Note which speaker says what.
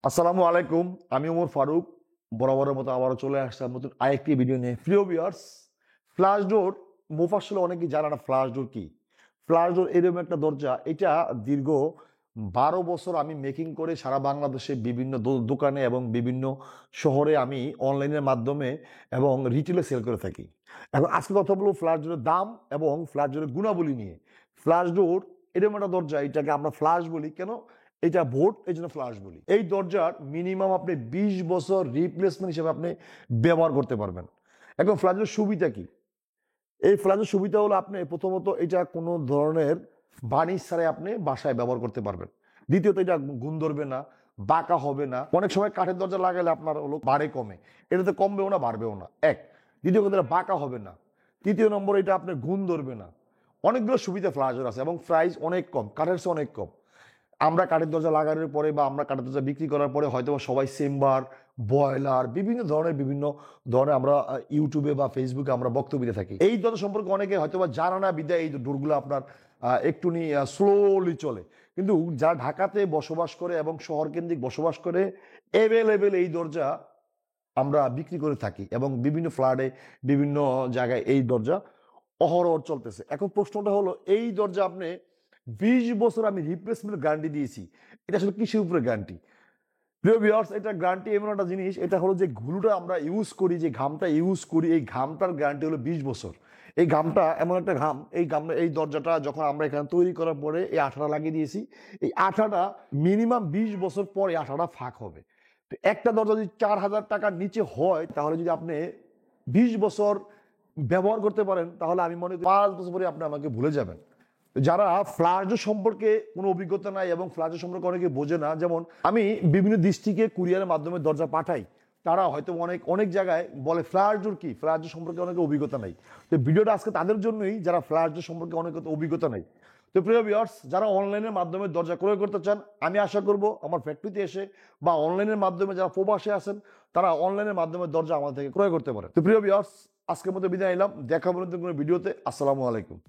Speaker 1: আসসালামু আলাইকুম। আমি ওমর ফারুক বরাবরের মতো আবারও চলে আসলাম নতুন আরেকটি ভিডিও নিয়ে। প্রিয় ভিউয়ার্স, ফ্ল্যাশ ডোর মোফাসলে অনেকেই জানে না ফ্ল্যাশ ডোর কি। ফ্ল্যাশ ডোর এরকম একটা দরজা, এটা দীর্ঘ 12 বছর আমি মেকিং করে সারা বাংলাদেশে বিভিন্ন দোকানে এবং বিভিন্ন শহরে আমি অনলাইনের মাধ্যমে এবং রিটেলে সেল করে থাকি। এখন আজকে কথা বলবো ফ্ল্যাশ ডোরের দাম এবং ফ্ল্যাশ ডোরের গুণাবলী নিয়ে। ফ্ল্যাশ ডোর এরকম একটা দরজা, এটাকে আমরা ফ্ল্যাশ বলি কেন, এটা বোর্ড এই জন্য ফ্ল্যাশ বলি। এই দরজার মিনিমাম আপনি 20 বছর রিপ্লেসমেন্ট হিসেবে আপনি ব্যবহার করতে পারবেন। এখন ফ্ল্যাশের সুবিধা কি? এই ফ্ল্যাশের সুবিধা হলো আপনি প্রথমত এটা কোনো ধরনের বার্নিশ ছাড়াই আপনি বাসায় ব্যবহার করতে পারবেন। দ্বিতীয়ত এটা গুণ ধরবে না, বাঁকা হবে না। অনেক সময় কাঠের দরজা লাগালে আপনার হলো বাড়ে কমে, এটাতে কমবেও না বাড়বেও না। এক, দ্বিতীয় কথা, এটা বাঁকা হবে না। তৃতীয় নম্বর, এটা আপনার গুণ ধরবে না। অনেকগুলো সুবিধা ফ্ল্যাশের আছে এবং প্রাইস অনেক কম, কাঠের চেয়ে অনেক কম। আমরা কাঠের দরজা লাগানোর পরে বা আমরা কাঠের দরজা বিক্রি করার পরে হয়তো সবাই চেম্বার, বয়লার, বিভিন্ন ধরনের আমরা ইউটিউবে বা ফেসবুকে আমরা বক্তব্য দিতে থাকি। এই দরজা সম্পর্কে অনেকে হয়তো বা জানা না বিদায় এই ডোরগুলো আপনার একটুনি স্লোলি চলে। কিন্তু যারা ঢাকাতে বসবাস করে এবং শহর কেন্দ্রিক বসবাস করে, অ্যাভেলেবেল এই দরজা আমরা বিক্রি করে থাকি এবং বিভিন্ন ফ্ল্যাটে বিভিন্ন জায়গায় এই দরজা অহরহ চলতেছে। এখন প্রশ্নটা হলো, এই দরজা আপনি 20 বছর আমি রিপ্লেসমেন্ট গ্যারান্টি দিয়েছি, এটা আসলে কিসের উপরে গ্যারান্টি? প্রিয় ভিউয়ার্স, এটা গ্যারান্টি এমন একটা জিনিস, এটা হলো যে ঘুলুটা আমরা ইউজ করি, যে ঘামটা ইউজ করি, এই ঘামটার গ্যারান্টি হলো 20 বছর। এই ঘামটা এমন একটা ঘাম, এই দরজাটা যখন আমরা এখানে তৈরি করার পরে এই আঠাটা লাগিয়ে দিয়েছি, এই আঠাটা মিনিমাম 20 বছর পর এই আঠাটা ফাঁক হবে। তো একটা দরজা যদি 4,000 টাকার নিচে হয়, তাহলে যদি আপনি 20 বছর ব্যবহার করতে পারেন, তাহলে আমি মনে করি 5 বছর পরে আপনি আমাকে ভুলে যাবেন। যারা ফ্ল্যাশ ডোর সম্পর্কে কোনো অভিজ্ঞতা নাই এবং ফ্ল্যাশ ডোর সম্পর্কে অনেকে বোঝে না, যেমন আমি বিভিন্ন ডিস্ট্রিক্টে কুরিয়ারের মাধ্যমে দরজা পাঠাই, তারা হয়তো অনেক অনেক জায়গায় বলে ফ্ল্যাশ ডোর কি, ফ্ল্যাশ ডোর সম্পর্কে অনেকে অভিজ্ঞতা নাই। তো ভিডিওটা আজকে তাদের জন্যই যারা ফ্ল্যাশ ডোর সম্পর্কে অনেক অভিজ্ঞতা নেই। তো প্রিয় ভিউয়ার্স, যারা অনলাইনের মাধ্যমে দরজা ক্রয় করতে চান, আমি আশা করব আমার ফ্যাক্টরিতে এসে বা অনলাইনের মাধ্যমে যারা প্রবাসে আছেন, তারা অনলাইনের মাধ্যমে দরজা আমাদের থেকে ক্রয় করতে পারে। তো প্রিয় ভিউয়ার্স, আজকের মতো বিদায় নিলাম। দেখা হবে নতুন কোনো ভিডিওতে। আসসালামু আলাইকুম।